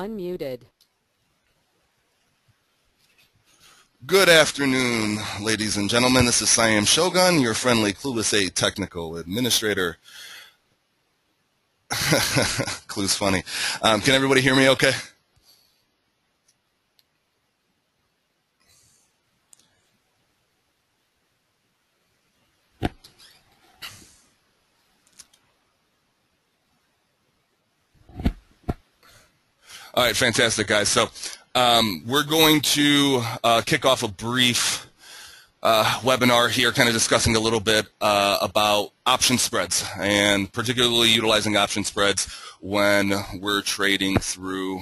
unmuted. Good afternoon, ladies and gentlemen. This is SiamShogun, your friendly Clueless 8 technical administrator. Clue's funny. Can everybody hear me okay? All right, fantastic, guys. So we're going to kick off a brief webinar here, kind of discussing a little bit about option spreads, and particularly utilizing option spreads when we're trading through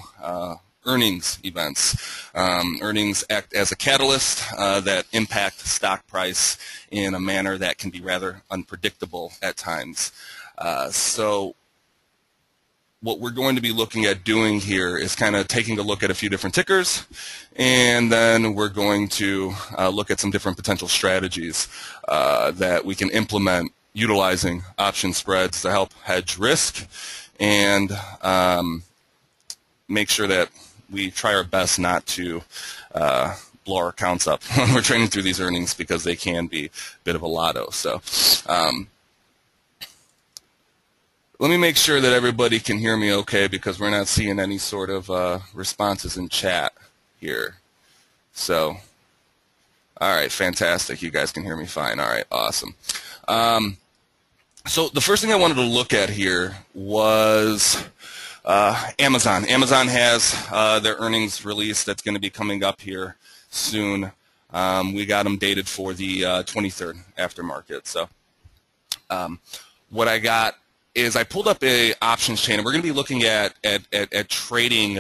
earnings events. Earnings act as a catalyst that impact stock price in a manner that can be rather unpredictable at times. So what we're going to be looking at doing here is kind of taking a look at a few different tickers, and then we're going to look at some different potential strategies that we can implement utilizing option spreads to help hedge risk and make sure that we try our best not to blow our accounts up when we're trading through these earnings, because they can be a bit of a lotto. So let me make sure that everybody can hear me okay, because we're not seeing any sort of responses in chat here. So, all right, fantastic. You guys can hear me fine. All right, awesome. So the first thing I wanted to look at here was Amazon. Amazon has their earnings release that's going to be coming up here soon. We got them dated for the 23rd aftermarket. So what I got is I pulled up a options chain, and we're going to be looking at trading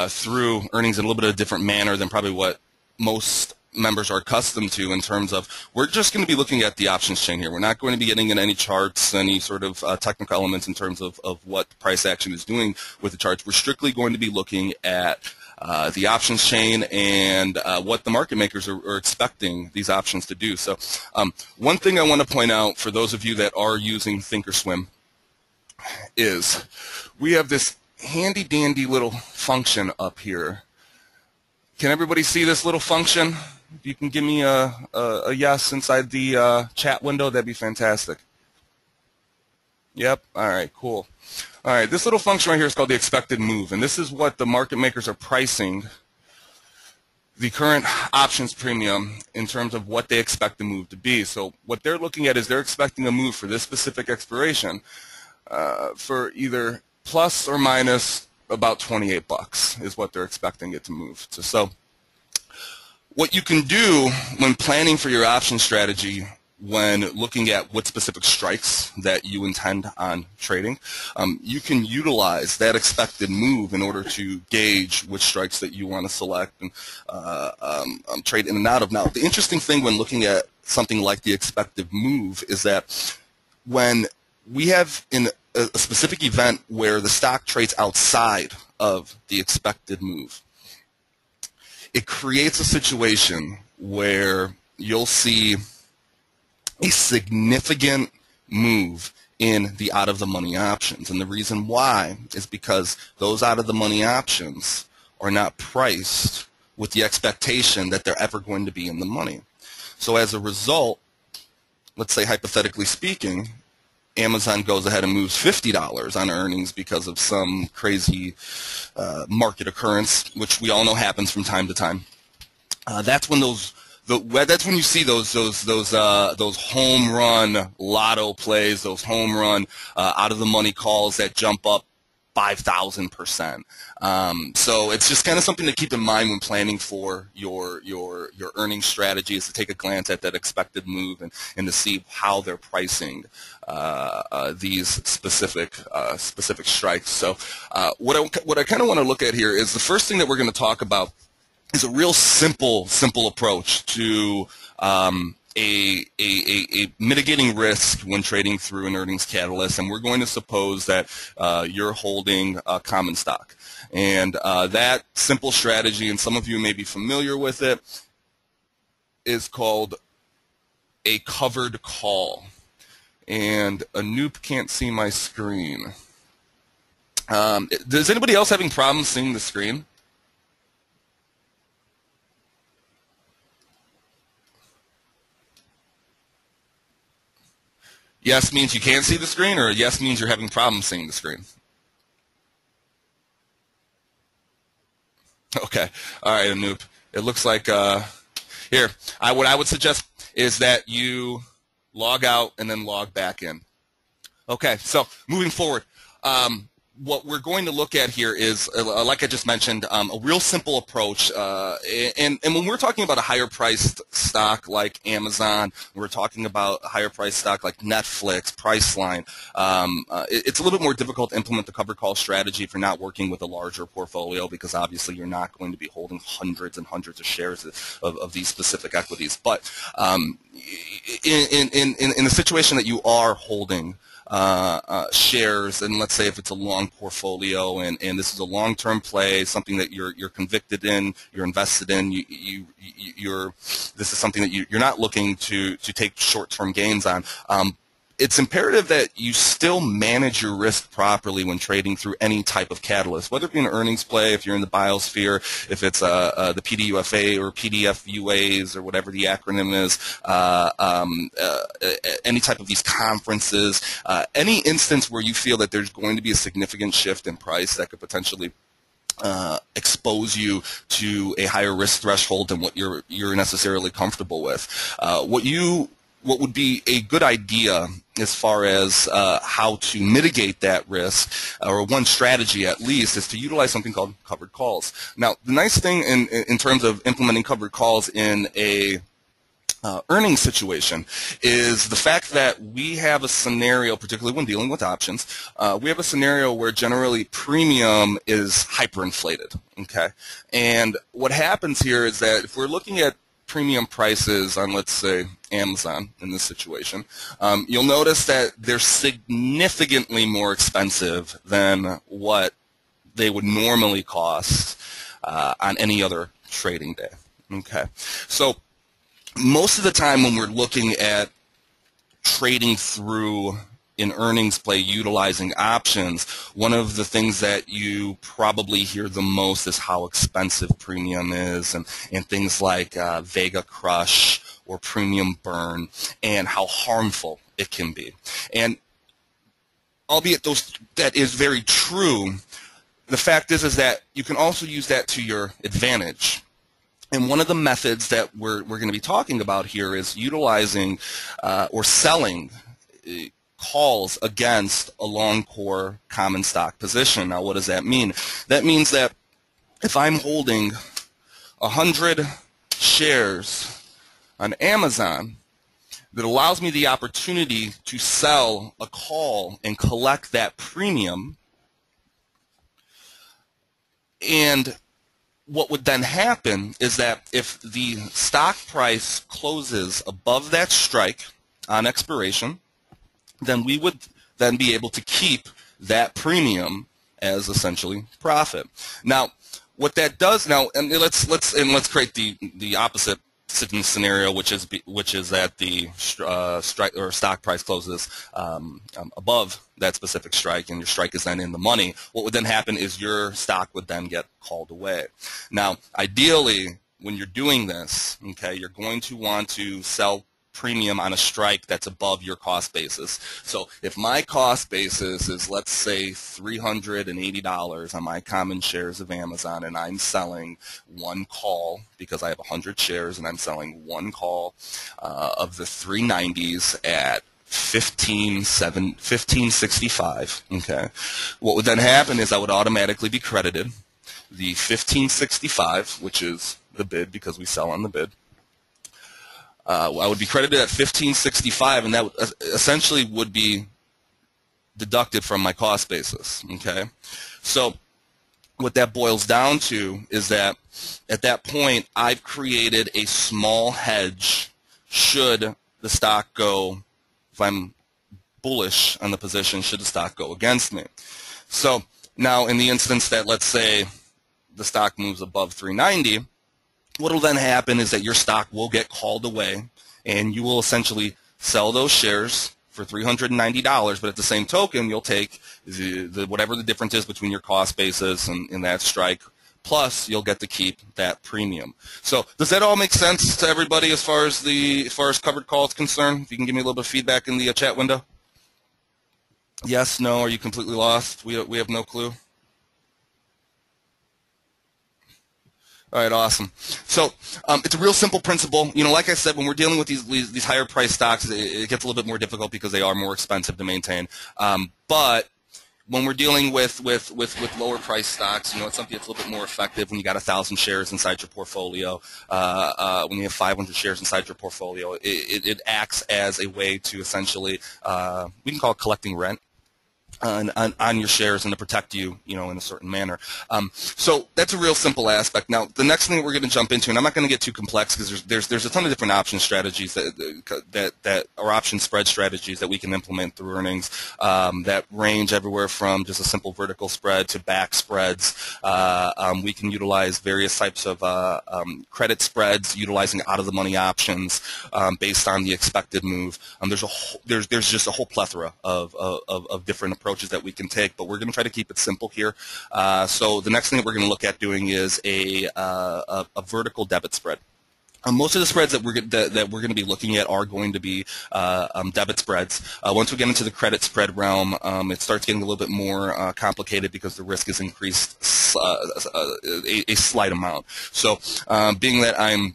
through earnings in a little bit of a different manner than probably what most members are accustomed to, in terms of we're just going to be looking at the options chain here. We're not going to be getting in any charts, any sort of technical elements in terms of what price action is doing with the charts. We're strictly going to be looking at the options chain and what the market makers are expecting these options to do. So one thing I want to point out for those of you that are using Thinkorswim is we have this handy dandy little function up here. Can everybody see this little function? If you can give me a yes inside the chat window, that'd be fantastic. Yep. All right, cool. All right, this little function right here is called the expected move, and this is what the market makers are pricing the current options premium in terms of what they expect the move to be. So what they're looking at is they're expecting a move for this specific expiration for either plus or minus about 28 bucks is what they're expecting it to move to. So what you can do when planning for your option strategy, when looking at what specific strikes that you intend on trading, you can utilize that expected move in order to gauge which strikes that you want to select and trade in and out of. Now, the interesting thing when looking at something like the expected move is that when we have in a specific event where the stock trades outside of the expected move, it creates a situation where you'll see a significant move in the out-of-the-money options. And the reason why is because those out-of-the-money options are not priced with the expectation that they're ever going to be in the money. So as a result, let's say hypothetically speaking, Amazon goes ahead and moves $50 on earnings because of some crazy market occurrence, which we all know happens from time to time. That's when that's when you see those home run lotto plays, those home run out of the money calls that jump up 5,000%. So it's just kind of something to keep in mind when planning for your earnings strategy, is to take a glance at that expected move and to see how they're pricing these specific strikes. So what I kind of want to look at here is the first thing that we're going to talk about is a real simple approach to a mitigating risk when trading through an earnings catalyst, and we're going to suppose that you're holding common stock. And that simple strategy, and some of you may be familiar with it, is called a covered call. And Anoop can't see my screen. Does anybody else having problems seeing the screen? Yes means you can't see the screen, or yes means you're having problems seeing the screen? Okay. All right, Anoop. It looks like here. What I would suggest is that you log out and then log back in. Okay. So moving forward, what we're going to look at here is, like I just mentioned, a real simple approach. And when we're talking about a higher priced stock like Amazon, we're talking about a higher priced stock like Netflix, Priceline. It's a little bit more difficult to implement the covered call strategy if you're not working with a larger portfolio, because obviously you're not going to be holding hundreds and hundreds of shares of these specific equities. But in the situation that you are holding shares, and let's say if it's a long portfolio and this is a long-term play, something that you're convicted in, you're invested in, this is something that you're not looking to take short-term gains on. It's imperative that you still manage your risk properly when trading through any type of catalyst, whether it be an earnings play, if you're in the biosphere, if it's the PDUFA or PDFUAs or whatever the acronym is, any type of these conferences, any instance where you feel that there's going to be a significant shift in price that could potentially expose you to a higher risk threshold than what you're necessarily comfortable with. What would be a good idea as far as how to mitigate that risk, or one strategy at least, is to utilize something called covered calls. Now, the nice thing in terms of implementing covered calls in a earnings situation is the fact that we have a scenario, particularly when dealing with options, we have a scenario where generally premium is hyperinflated, okay? And what happens here is that if we're looking at premium prices on, let's say, Amazon in this situation, you'll notice that they're significantly more expensive than what they would normally cost on any other trading day. Okay, so most of the time when we're looking at trading through an earnings play utilizing options, one of the things that you probably hear the most is how expensive premium is, and things like Vega Crush or premium burn, and how harmful it can be. And albeit that is very true, the fact is that you can also use that to your advantage. And one of the methods that we're going to be talking about here is utilizing or selling calls against a long core common stock position. Now, what does that mean? That means that if I'm holding 100 shares on Amazon, that allows me the opportunity to sell a call and collect that premium. And what would then happen is that if the stock price closes above that strike on expiration, then we would then be able to keep that premium as essentially profit. Now, what that does now, and let's create the opposite scenario, which is that the strike or stock price closes above that specific strike, and your strike is then in the money. What would then happen is your stock would then get called away. Now, ideally, when you're doing this, okay, you're going to want to sell premium on a strike that's above your cost basis. So if my cost basis is, let's say, $380 on my common shares of Amazon, and I'm selling one call because I have 100 shares and I'm selling one call of the 390s at 1565, okay, what would then happen is I would automatically be credited the 1565, which is the bid because we sell on the bid. I would be credited at 1565, and that essentially would be deducted from my cost basis. Okay, so what that boils down to is that at that point I've created a small hedge should the stock go, if I'm bullish on the position, should the stock go against me. So now in the instance that, let's say, the stock moves above 390, what will then happen is that your stock will get called away, and you will essentially sell those shares for $390, but at the same token, you'll take whatever the difference is between your cost basis and that strike, plus you'll get to keep that premium. So does that all make sense to everybody as far as covered call is concerned? If you can give me a little bit of feedback in the chat window. Yes, no, are you completely lost? We have no clue. All right, awesome. So it's a real simple principle. Like I said, when we're dealing with these higher price stocks, it gets a little bit more difficult because they are more expensive to maintain. But when we're dealing with lower price stocks, it's something that's a little bit more effective when you got 1,000 shares inside your portfolio. When you have 500 shares inside your portfolio, it acts as a way to essentially, we can call it collecting rent on your shares and to protect you, in a certain manner. So that's a real simple aspect. Now, the next thing we're going to jump into, and I'm not going to get too complex because there's a ton of different option strategies that are option spread strategies that we can implement through earnings that range everywhere from just a simple vertical spread to back spreads. We can utilize various types of credit spreads, utilizing out-of-the-money options based on the expected move. There's just a whole plethora of different approaches that we can take, but we're going to try to keep it simple here. So the next thing that we're going to look at doing is a vertical debit spread. Most of the spreads that we're going to be looking at are going to be debit spreads. Once we get into the credit spread realm, it starts getting a little bit more complicated because the risk is increased a slight amount. So being that I'm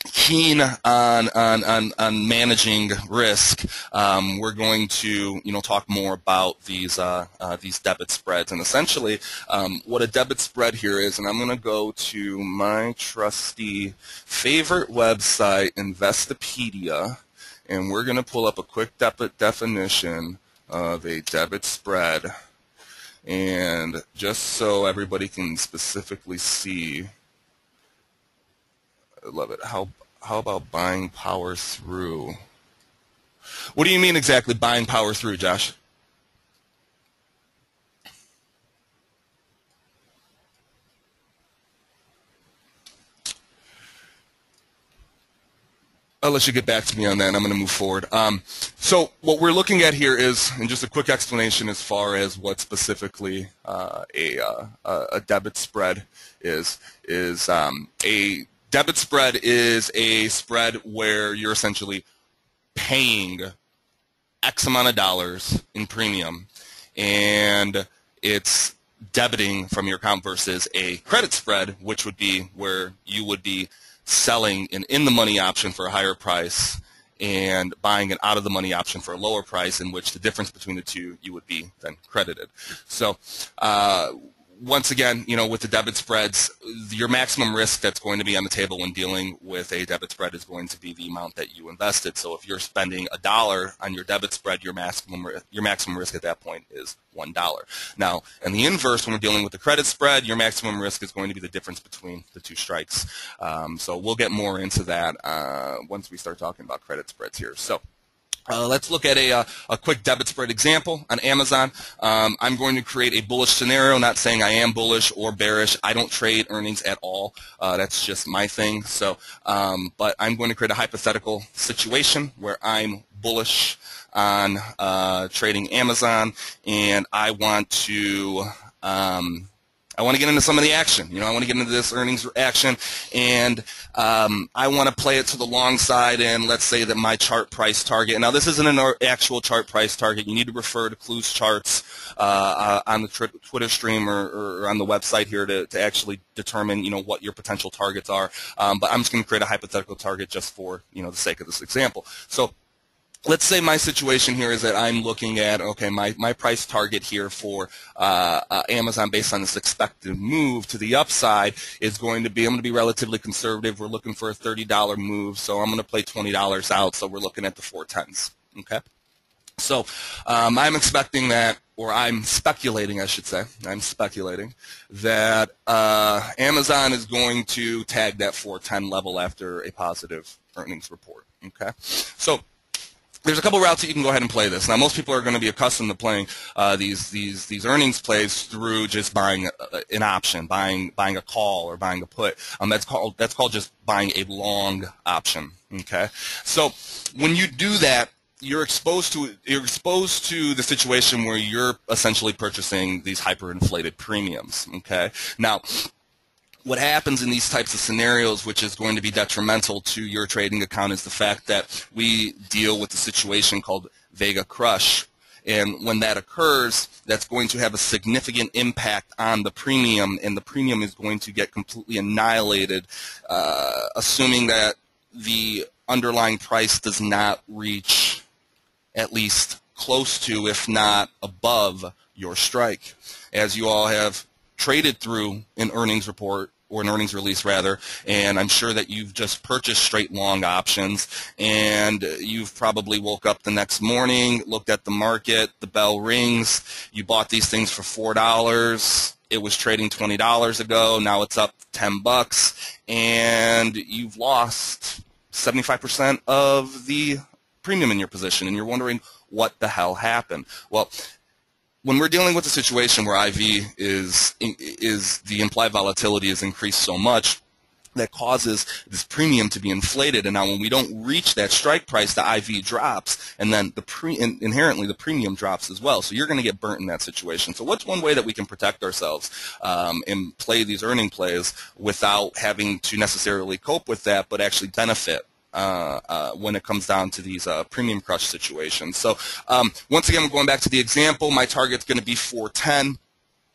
keen on managing risk, we're going to talk more about these debit spreads, and essentially what a debit spread here is. And I'm going to go to my trusty favorite website, Investopedia, and we're going to pull up a quick definition of a debit spread, and just so everybody can specifically see. I love it. How about buying power through? What do you mean exactly buying power through, Josh? I'll let you get back to me on that, and I'm going to move forward. So what we're looking at here is, and just a quick explanation as far as what specifically a debit spread is a debit spread is a spread where you're essentially paying X amount of dollars in premium, and it's debiting from your account, versus a credit spread, which would be where you would be selling an in-the-money option for a higher price and buying an out-of-the-money option for a lower price, in which the difference between the two you would be then credited. So once again, with the debit spreads, your maximum risk that's going to be on the table when dealing with a debit spread is going to be the amount that you invested. So if you're spending $1 on your debit spread, your maximum risk at that point is $1. Now, in the inverse, when we're dealing with the credit spread, your maximum risk is going to be the difference between the two strikes. So we'll get more into that once we start talking about credit spreads here. So let's look at a quick debit spread example on Amazon. I'm going to create a bullish scenario, not saying I am bullish or bearish. I don't trade earnings at all. That's just my thing. So, but I'm going to create a hypothetical situation where I'm bullish on trading Amazon, and I want to get into some of the action. I want to get into this earnings action, and I want to play it to the long side, and let's say that my chart price target. Now, this isn't an actual chart price target. You need to refer to Clue's charts on the Twitter stream or on the website here to actually determine, what your potential targets are. But I'm just going to create a hypothetical target just for, the sake of this example. So let's say my situation here is that I'm looking at, okay, my price target here for Amazon based on this expected move to the upside is going to be, I'm going to be relatively conservative. We're looking for a $30 move, so I'm going to play $20 out, so we're looking at the 410s, okay? So I'm expecting that, or I'm speculating, I should say, I'm speculating that Amazon is going to tag that 410 level after a positive earnings report, okay? So there's a couple routes that you can go ahead and play this. Now, most people are going to be accustomed to playing these earnings plays through just buying an option, buying a call or buying a put. That's called just buying a long option. Okay. So when you do that, you're exposed to the situation where you're essentially purchasing these hyperinflated premiums. Okay, now what happens in these types of scenarios, which is going to be detrimental to your trading account, is the fact that we deal with a situation called Vega crush. And when that occurs, that's going to have a significant impact on the premium, and the premium is going to get completely annihilated, assuming that the underlying price does not reach at least close to, if not above, your strike. As you all have traded through an earnings report, or an earnings release rather, and I'm sure that you've just purchased straight long options, and you've probably woke up the next morning, looked at the market, the bell rings, you bought these things for $4, it was trading $20 ago, now it's up $10, and you've lost 75% of the premium in your position, and you're wondering what the hell happened. Well, when we're dealing with a situation where IV is the implied volatility is increased so much that causes this premium to be inflated, and now when we don't reach that strike price, the IV drops, and then inherently the premium drops as well. So you're going to get burnt in that situation. So what's one way that we can protect ourselves and play these earning plays without having to necessarily cope with that, but actually benefit when it comes down to these premium crush situations? So once again, we're going back to the example. My target's going to be 410.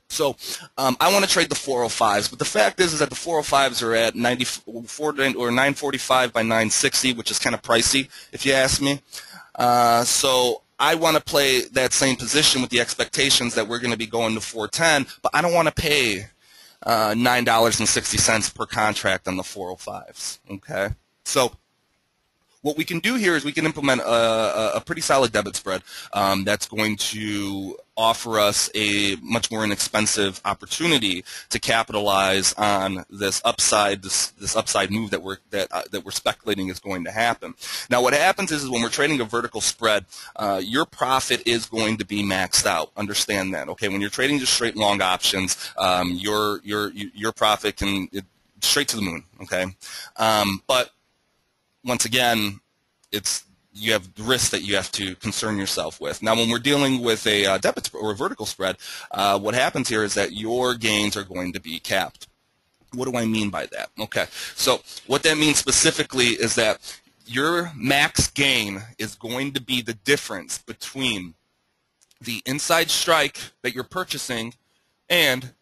So I want to trade the 405s, but the fact is that the 405s are at 94 or 945 by 960, which is kind of pricey, if you ask me. So I want to play that same position with the expectations that we're going to be going to 410, but I don't want to pay $9.60 per contract on the 405s. Okay, so what we can do here is we can implement a pretty solid debit spread that's going to offer us a much more inexpensive opportunity to capitalize on this upside move that we're speculating is going to happen. Now, what happens is when we're trading a vertical spread, your profit is going to be maxed out. Understand that, okay? When you're trading just straight long options, your profit can straight to the moon, okay? But once again, you have the risk that you have to concern yourself with. Now, when we're dealing with a debit or a vertical spread, what happens here is that your gains are going to be capped. What do I mean by that? Okay, so what that means specifically is that your max gain is going to be the difference between the inside strike that you're purchasing and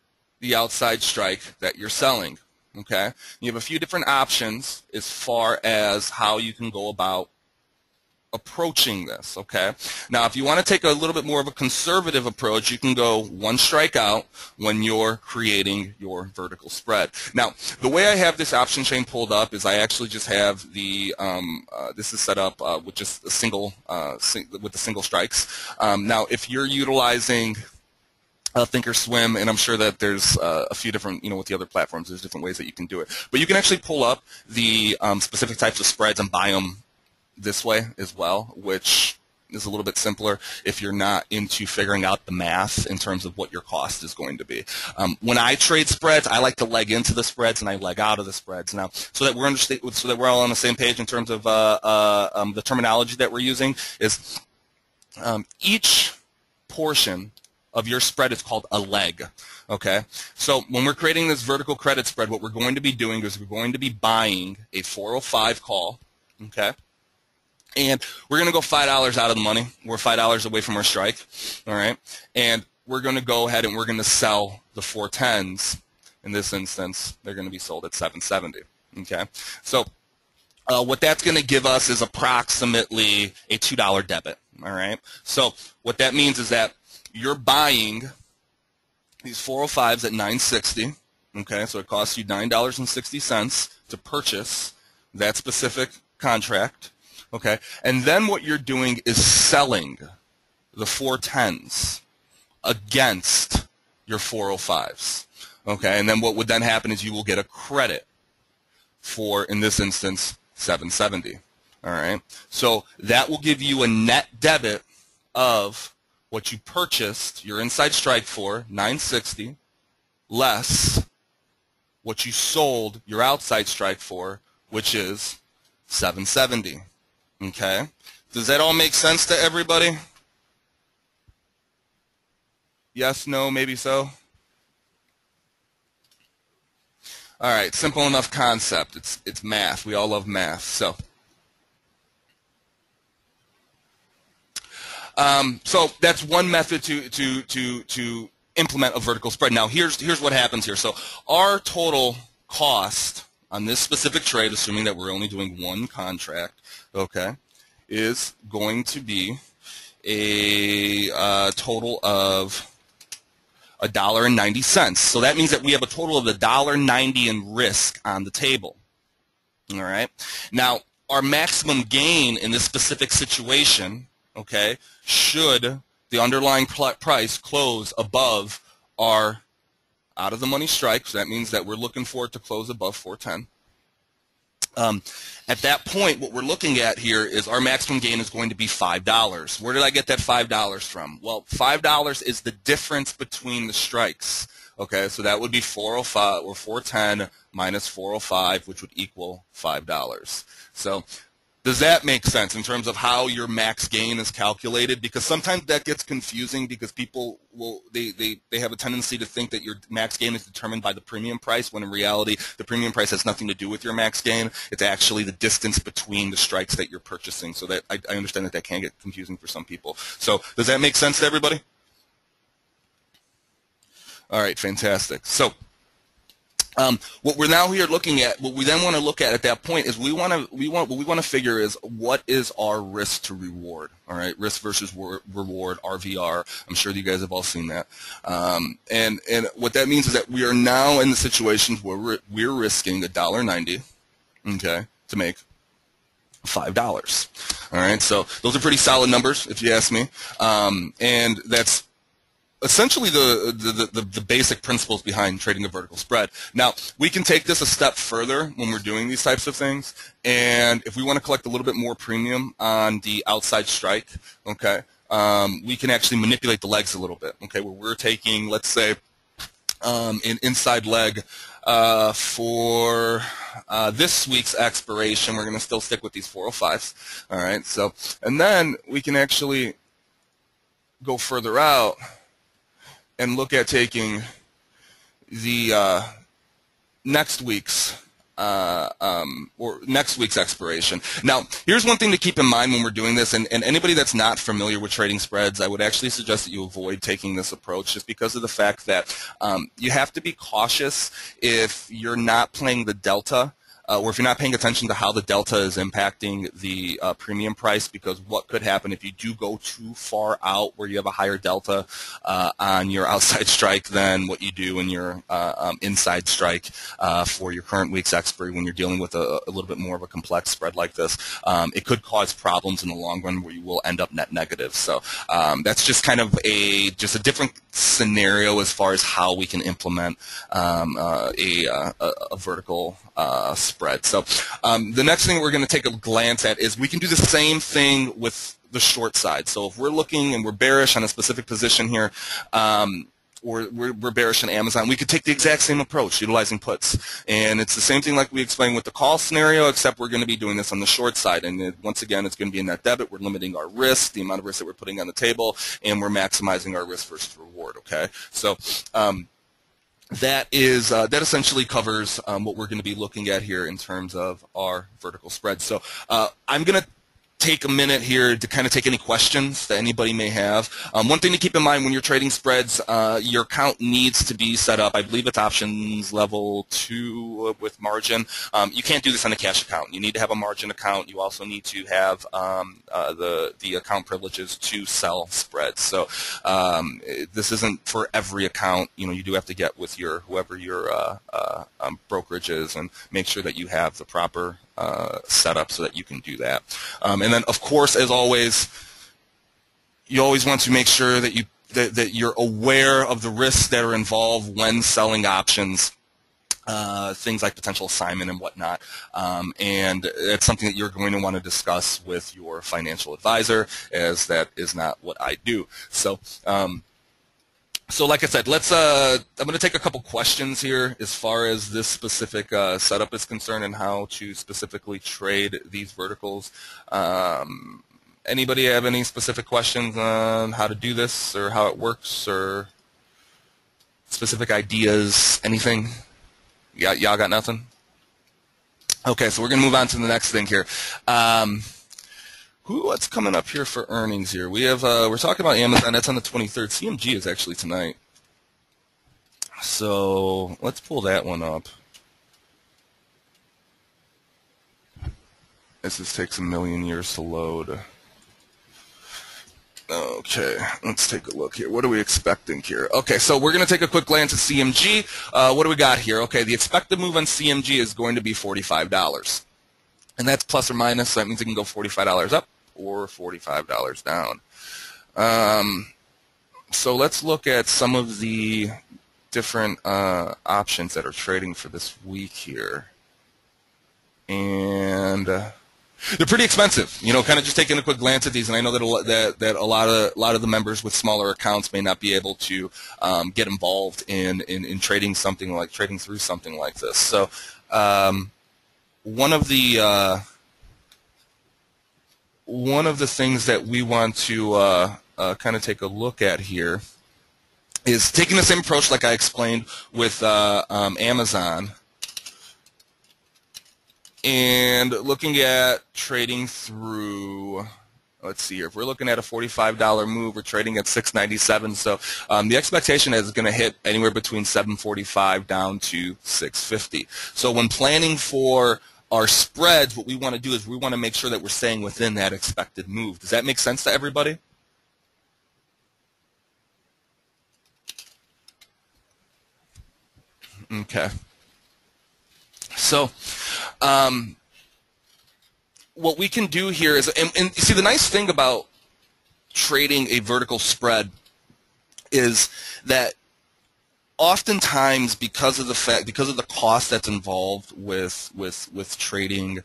the outside strike that you're selling. Okay, you have a few different options as far as how you can go about approaching this. Okay, now if you want to take a little bit more of a conservative approach, you can go one strike out when you're creating your vertical spread. Now, the way I have this option chain pulled up is I actually just have the this is set up with just a single with the single strikes. Now, if you're utilizing Thinkorswim, and I'm sure that there's a few different, with the other platforms, there's different ways that you can do it. But you can actually pull up the specific types of spreads and buy them this way as well, which is a little bit simpler if you're not into figuring out the math in terms of what your cost is going to be. When I trade spreads, I like to leg into the spreads and I leg out of the spreads. Now, so that we're all on the same page in terms of the terminology that we're using, is each portion of your spread is called a leg. Okay, so when we're creating this vertical credit spread, what we're going to be doing is we're going to be buying a 405 call. Okay, and we're going to go $5 out of the money. We're $5 away from our strike. All right, and we're going to go ahead and we're going to sell the 410s. In this instance, they're going to be sold at $7.70. Okay, so what that's going to give us is approximately a $2 debit. All right, so what that means is that you're buying these 405s at $9.60, okay, so it costs you $9.60 to purchase that specific contract, okay, and then what you're doing is selling the 410s against your 405s, okay, and then what would then happen is you will get a credit for, in this instance, $7.70, all right, so that will give you a net debit of what you purchased your inside strike for, $9.60, less what you sold your outside strike for, which is $7.70. Okay, Does that all make sense to everybody? Yes, no, maybe so? All right, simple enough concept. It's math. We all love math. So that's one method to implement a vertical spread. Now here's what happens here. So our total cost on this specific trade, assuming that we're only doing one contract, okay, is going to be a total of $1.90. So that means that we have a total of $1.90 in risk on the table. All right. Now, our maximum gain in this specific situation, okay, should the underlying price close above our out-of-the-money strike. So that means that we're looking for it to close above 410. At that point, what we're looking at here is our maximum gain is going to be $5. Where did I get that $5 from? Well, $5 is the difference between the strikes. Okay, so that would be 405 or 410 minus 405, which would equal $5. So does that make sense in terms of how your max gain is calculated? Because sometimes that gets confusing because people will they have a tendency to think that your max gain is determined by the premium price, when in reality the premium price has nothing to do with your max gain. It's actually the distance between the strikes that you're purchasing. So that I understand that that can get confusing for some people. So does that make sense to everybody? All right, fantastic. So what we're now here looking at, what we then want to look at that point is what we want to figure is what is our risk to reward. All right, risk versus reward, RVR. I'm sure you guys have all seen that. And what that means is that we are now in the situations where we're risking $1.90, okay, to make $5. All right, so those are pretty solid numbers if you ask me, and that's essentially the basic principles behind trading a vertical spread. Now, we can take this a step further when we're doing these types of things, and if we want to collect a little bit more premium on the outside strike, okay, we can actually manipulate the legs a little bit, okay, where we're taking, let's say, an inside leg for this week's expiration. We're going to still stick with these 405s, all right, so, and then we can actually go further out and look at taking the next week's expiration. Now, here's one thing to keep in mind when we're doing this, and anybody that's not familiar with trading spreads, I would actually suggest that you avoid taking this approach just because of the fact that you have to be cautious if you're not playing the delta, or if you're not paying attention to how the delta is impacting the premium price, because what could happen if you do go too far out where you have a higher delta on your outside strike than what you do in your inside strike for your current week's expiry when you're dealing with a little bit more of a complex spread like this, it could cause problems in the long run where you will end up net negative. So that's just kind of a different scenario as far as how we can implement a vertical spread. So the next thing we're going to take a glance at is we can do the same thing with the short side. So if we're looking and we're bearish on a specific position here, or we're bearish on Amazon, we could take the exact same approach utilizing puts. And it's the same thing like we explained with the call scenario, except we're going to be doing this on the short side. And once again, it's going to be a net debit. We're limiting our risk, the amount of risk that we're putting on the table, and we're maximizing our risk versus reward, okay? So that essentially covers what we're going to be looking at here in terms of our vertical spread. So I'm going to take a minute here to kind of take any questions that anybody may have. One thing to keep in mind when you're trading spreads, your account needs to be set up. I believe it's options level 2 with margin. You can't do this on a cash account. You need to have a margin account. You also need to have the account privileges to sell spreads. So this isn't for every account. You know, you do have to get with whoever your brokerage is and make sure that you have the proper setup so that you can do that. And then, of course, as always, you always want to make sure that you're aware of the risks that are involved when selling options, things like potential assignment and whatnot. And it's something that you're going to want to discuss with your financial advisor, as that is not what I do. So so like I said, I'm going to take a couple questions here as far as this specific setup is concerned and how to specifically trade these verticals. Anybody have any specific questions on how to do this or how it works or specific ideas, anything? Y'all got nothing? Okay, so we're going to move on to the next thing here. What's coming up here for earnings here? We have we're talking about Amazon. That's on the 23rd. CMG is actually tonight. So let's pull that one up. This takes a million years to load. Okay, let's take a look here. What are we expecting here? Okay, so we're going to take a quick glance at CMG. What do we got here? Okay, the expected move on CMG is going to be $45. And that's plus or minus, so that means it can go $45 up or $45 down. So let's look at some of the different options that are trading for this week here. And they're pretty expensive, you know. Kind of just taking a quick glance at these, and I know that a lot of the members with smaller accounts may not be able to get involved in trading through something like this. So one of the things that we want to kind of take a look at here is taking the same approach like I explained with Amazon. And looking at trading through, let's see here, if we're looking at a $45 move, we're trading at $6.97. So the expectation is going to hit anywhere between $7.45 down to $6.50. So when planning for our spreads, what we want to do is we want to make sure that we're staying within that expected move. Does that make sense to everybody? Okay. So what we can do here is, and you see, the nice thing about trading a vertical spread is that oftentimes, because of the cost that's involved with trading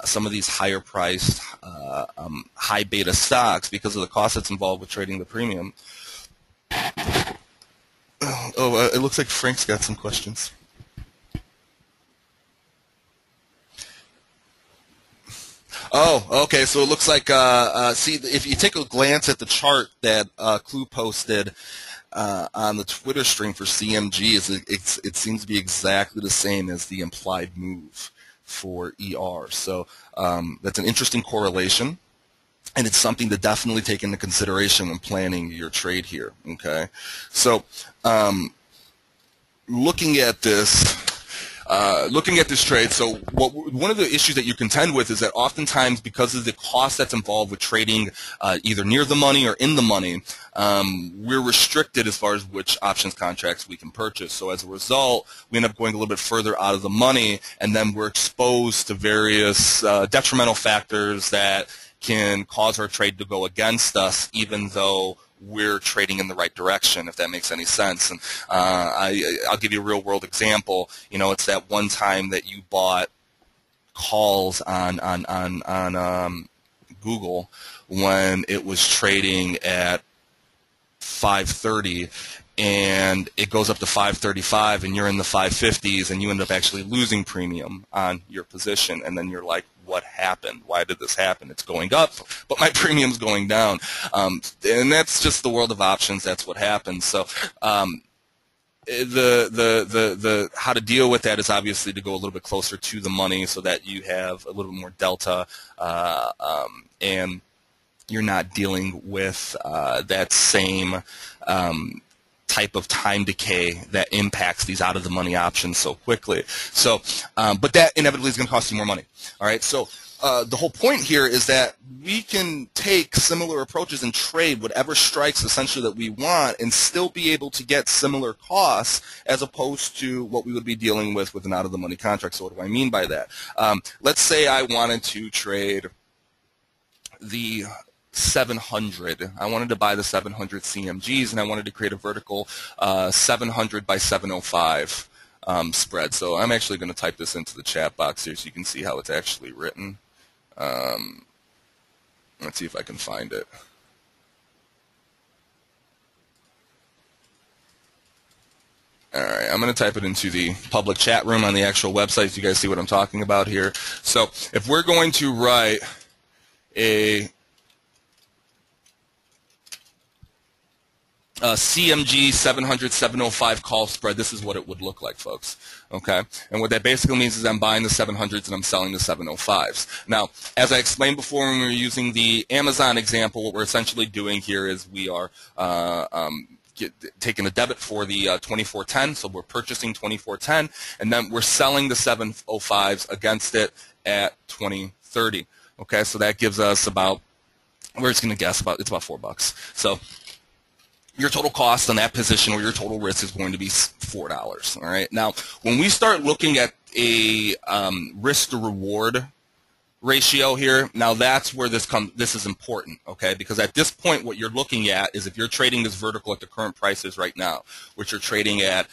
some of these higher priced high beta stocks, because of the cost that's involved with trading the premium. It looks like Frank's got some questions. Oh, okay. So it looks like, see, if you take a glance at the chart that Clue posted on the Twitter stream for CMG, it seems to be exactly the same as the implied move for ER. So that's an interesting correlation, and it's something to definitely take into consideration when planning your trade here. Okay, so looking at this trade, so one of the issues that you contend with is that oftentimes, because of the cost that's involved with trading either near the money or in the money, we're restricted as far as which options contracts we can purchase. So as a result, we end up going a little bit further out of the money, and then we're exposed to various detrimental factors that can cause our trade to go against us, even though we're trading in the right direction, if that makes any sense. And I'll give you a real world example. You know, it's that one time that you bought calls on Google when it was trading at 530, and it goes up to 535, and you're in the 550s, and you end up actually losing premium on your position, and then you're like, what happened? Why did this happen? It's going up, but my premium's going down. And that's just the world of options. That's what happens. So the how to deal with that is obviously to go a little bit closer to the money, so that you have a little bit more delta, and you're not dealing with that same type of time decay that impacts these out of the money options so quickly. So, but that inevitably is going to cost you more money. All right. So the whole point here is that we can take similar approaches and trade whatever strikes essentially that we want, and still be able to get similar costs as opposed to what we would be dealing with an out of the money contract. So what do I mean by that? Let's say I wanted to trade the 700. I wanted to buy the 700 CMGs, and I wanted to create a vertical 700 by 705 spread. So I'm actually going to type this into the chat box here so you can see how it's actually written. Let's see if I can find it. All right, I'm going to type it into the public chat room on the actual website so you guys see what I'm talking about here. So if we're going to write a CMG 700 705 call spread, this is what it would look like, folks. Okay, and what that basically means is I'm buying the 700s and I'm selling the 705s. Now, as I explained before when we were using the Amazon example, what we're essentially doing here is we are taking a debit for the 2410, so we're purchasing 2410, and then we're selling the 705s against it at 2030. Okay, so that gives us about, we're just going to guess about, it's about $4. So your total cost on that position or your total risk is going to be $4. All right. Now, when we start looking at a risk to reward ratio here, now that's where this is important, okay? Because at this point, what you're looking at is if you're trading this vertical at the current prices right now, which you're trading at,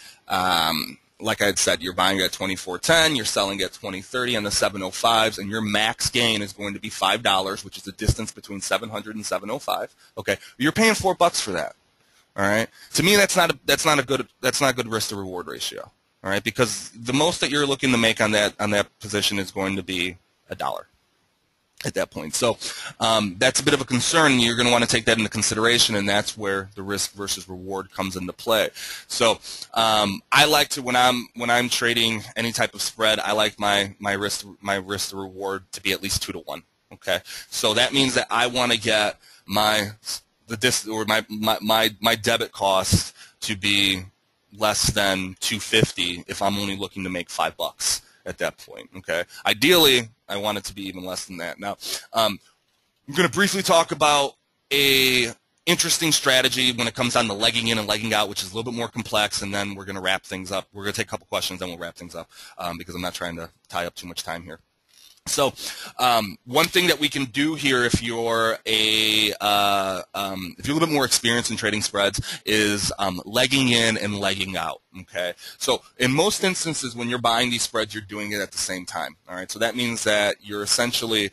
like I had said, you're buying at 2410, you're selling at 2030 on the 705s, and your max gain is going to be $5, which is the distance between 700 and 705. Okay, you're paying $4 for that. All right. To me, that's not a good risk to reward ratio. All right, because the most that you're looking to make on that position is going to be $1 at that point. So that's a bit of a concern. You're going to want to take that into consideration, and that's where the risk versus reward comes into play. So I like to, when I'm trading any type of spread, I like my risk to reward to be at least 2 to 1. Okay, so that means that I want to get my debit cost to be less than $2.50 if I'm only looking to make $5 at that point. Okay, ideally I want it to be even less than that. Now I'm going to briefly talk about a interesting strategy when it comes down to legging in and legging out, which is a little bit more complex, and then we're going to wrap things up. We're going to take a couple questions, then we'll wrap things up because I'm not trying to tie up too much time here. So one thing that we can do here, if you're a little bit more experienced in trading spreads, is legging in and legging out. Okay. So in most instances, when you're buying these spreads, you're doing it at the same time. All right. So that means that you're essentially,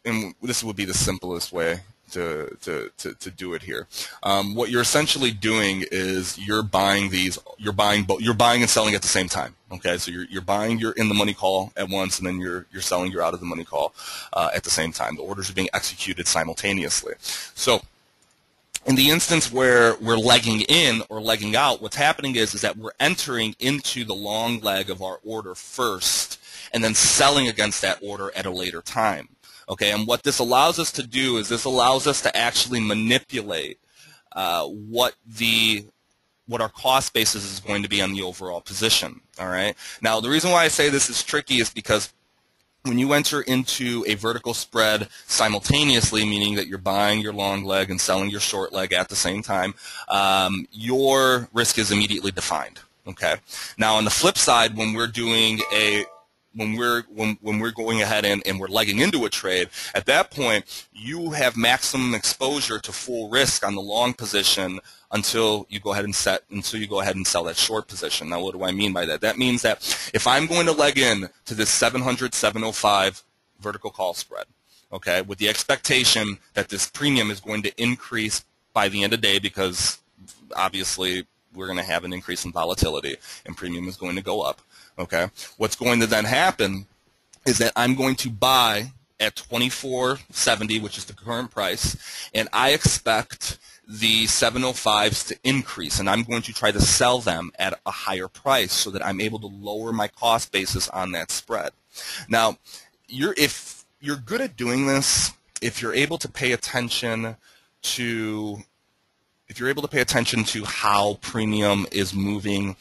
and this would be the simplest way to do it here. What you're essentially doing is you're buying and selling at the same time. Okay, so you're buying your in the money call at once, and then you're selling your out of the money call at the same time. The orders are being executed simultaneously. So in the instance where we're legging in or legging out, what's happening is that we're entering into the long leg of our order first, and then selling against that order at a later time. Okay, and what this allows us to do is this allows us to actually manipulate what our cost basis is going to be on the overall position. All right. Now, the reason why I say this is tricky is because when you enter into a vertical spread simultaneously, meaning that you're buying your long leg and selling your short leg at the same time, your risk is immediately defined. Okay. Now, on the flip side, when we're doing when we're going ahead and we're legging into a trade, at that point you have maximum exposure to full risk on the long position until you go ahead and sell that short position. Now, what do I mean by that? That means that if I'm going to leg in to this 700 705 vertical call spread, okay, with the expectation that this premium is going to increase by the end of the day, because obviously we're going to have an increase in volatility and premium is going to go up. Okay, what's going to then happen is that I'm going to buy at $24.70, which is the current price, and I expect the 705s to increase, and I'm going to try to sell them at a higher price so that I'm able to lower my cost basis on that spread. Now, if you're good at doing this, if you're able to pay attention to how premium is moving,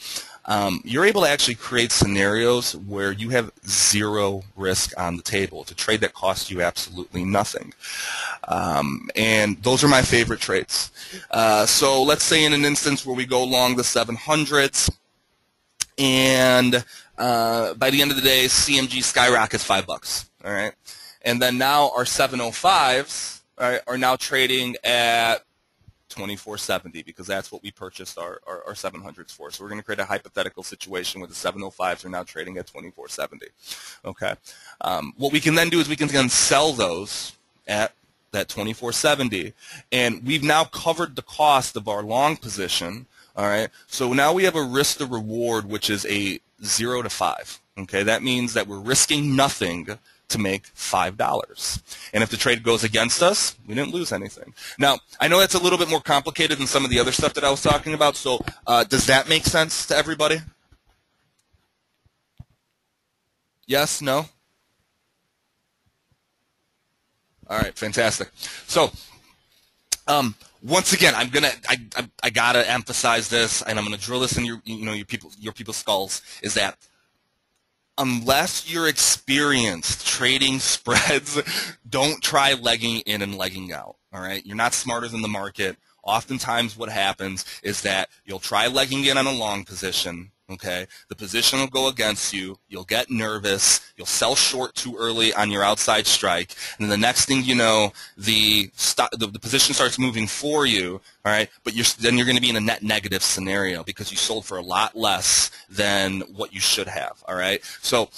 you're able to actually create scenarios where you have zero risk on the table. It's a trade that costs you absolutely nothing. And those are my favorite trades. So let's say in an instance where we go long the 700s, and by the end of the day, CMG skyrockets $5. All right, and then now our 705s are now trading at $24.70 because that's what we purchased our 700s for. So we're going to create a hypothetical situation where the 705s are now trading at $24.70. Okay. What we can then do is we can then sell those at that $24.70, and we've now covered the cost of our long position. All right. So now we have a risk to reward, which is a 0 to 5. Okay. That means that we're risking nothing to make $5. And if the trade goes against us, we didn't lose anything. Now, I know that's a little bit more complicated than some of the other stuff that I was talking about, so does that make sense to everybody? Yes? No? All right, fantastic. So, once again, I gotta emphasize this, and I'm gonna drill this in your people's skulls, is that unless you're experienced trading spreads, don't try legging in and legging out. All right, you're not smarter than the market. Oftentimes, what happens is that you'll try legging in on a long position. Okay, the position will go against you. You'll get nervous. You'll sell short too early on your outside strike, and then the next thing you know, the position starts moving for you. All right, but then you're going to be in a net negative scenario because you sold for a lot less than what you should have. All right, so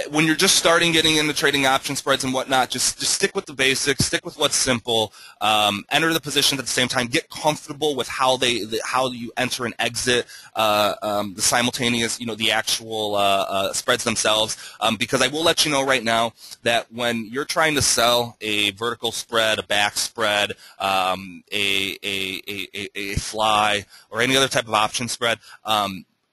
when you're just starting getting into trading option spreads and whatnot, just stick with the basics, stick with what's simple. Enter the positions at the same time. Get comfortable with how you enter and exit the simultaneous, the actual spreads themselves. Because I will let you know right now that when you're trying to sell a vertical spread, a back spread, a fly, or any other type of option spread,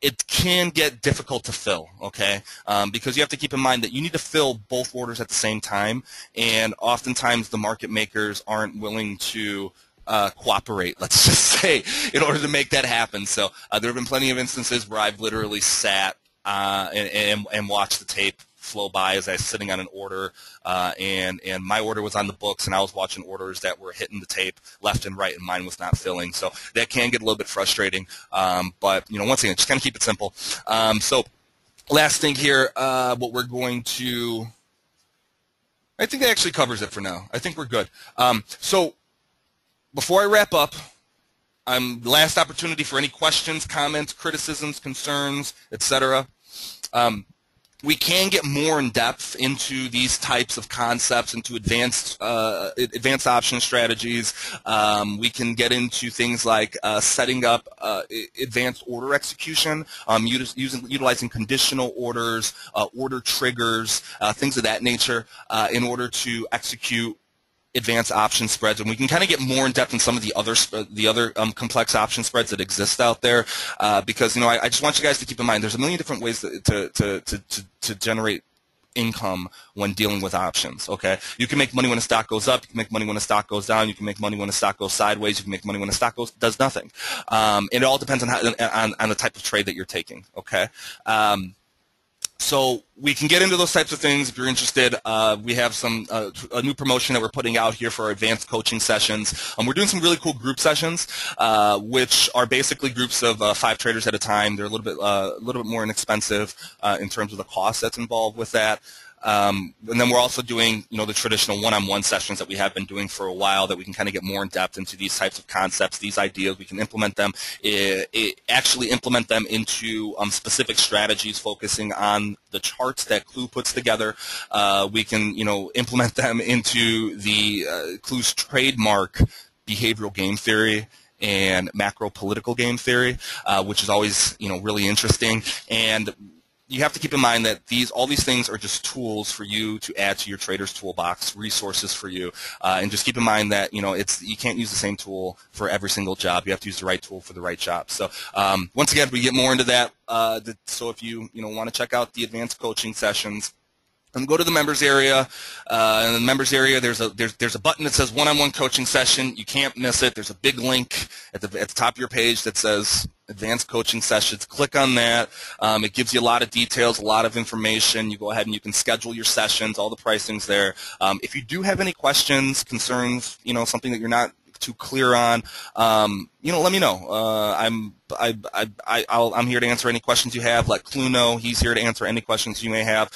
it can get difficult to fill, okay? Because you have to keep in mind that you need to fill both orders at the same time, and oftentimes the market makers aren't willing to cooperate, let's just say, in order to make that happen. So there have been plenty of instances where I've literally sat and watched the tape flow by as I was sitting on an order, and my order was on the books, and I was watching orders that were hitting the tape left and right, and mine was not filling. So that can get a little bit frustrating. But once again, just kind of keep it simple. So last thing here, what we're going to, I think that actually covers it for now. I think we're good. So before I wrap up, last opportunity for any questions, comments, criticisms, concerns, etc. We can get more in depth into these types of concepts, into advanced option strategies. We can get into things like setting up advanced order execution, utilizing conditional orders, order triggers, things of that nature, in order to execute advanced option spreads, and we can kind of get more in depth in some of the other complex option spreads that exist out there, because I just want you guys to keep in mind there's a million different ways to generate income when dealing with options. Okay, you can make money when a stock goes up, you can make money when a stock goes down, you can make money when a stock goes sideways, you can make money when a stock does nothing. It all depends on the type of trade that you're taking. Okay. So we can get into those types of things if you're interested. We have a new promotion that we're putting out here for our advanced coaching sessions. We're doing some really cool group sessions, which are basically groups of 5 traders at a time. They're a little bit more inexpensive in terms of the cost that's involved with that. And then we're also doing, the traditional one-on-one sessions that we have been doing for a while, that we can kind of get more in depth into these types of concepts, these ideas. We can implement them, actually implement them into specific strategies, focusing on the charts that Clue puts together. We can, implement them into the Clue's trademark behavioral game theory and macro political game theory, which is always, really interesting. And you have to keep in mind that all these things are just tools for you to add to your trader's toolbox, resources for you, and just keep in mind that you can't use the same tool for every single job. You have to use the right tool for the right job. So once again, we get more into that. So if you want to check out the advanced coaching sessions, and go to the members area. In the members area, there's a button that says one-on-one coaching session. You can't miss it. There's a big link at the top of your page that says advanced coaching sessions. Click on that. It gives you a lot of details, a lot of information. You go ahead and you can schedule your sessions. All the pricing's there. If you do have any questions, concerns, something that you're not too clear on, let me know. I'm here to answer any questions you have. Let Clue know. He's here to answer any questions you may have.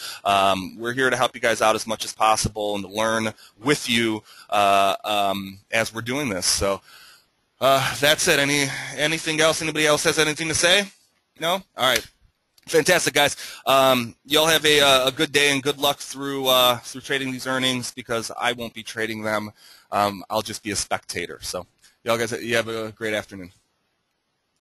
We're here to help you guys out as much as possible and to learn with you as we're doing this. So that's it. Anything else? Anybody else has anything to say? No? All right. Fantastic, guys. Y'all have a good day and good luck through trading these earnings, because I won't be trading them. I'll just be a spectator. So y'all guys, you have a great afternoon.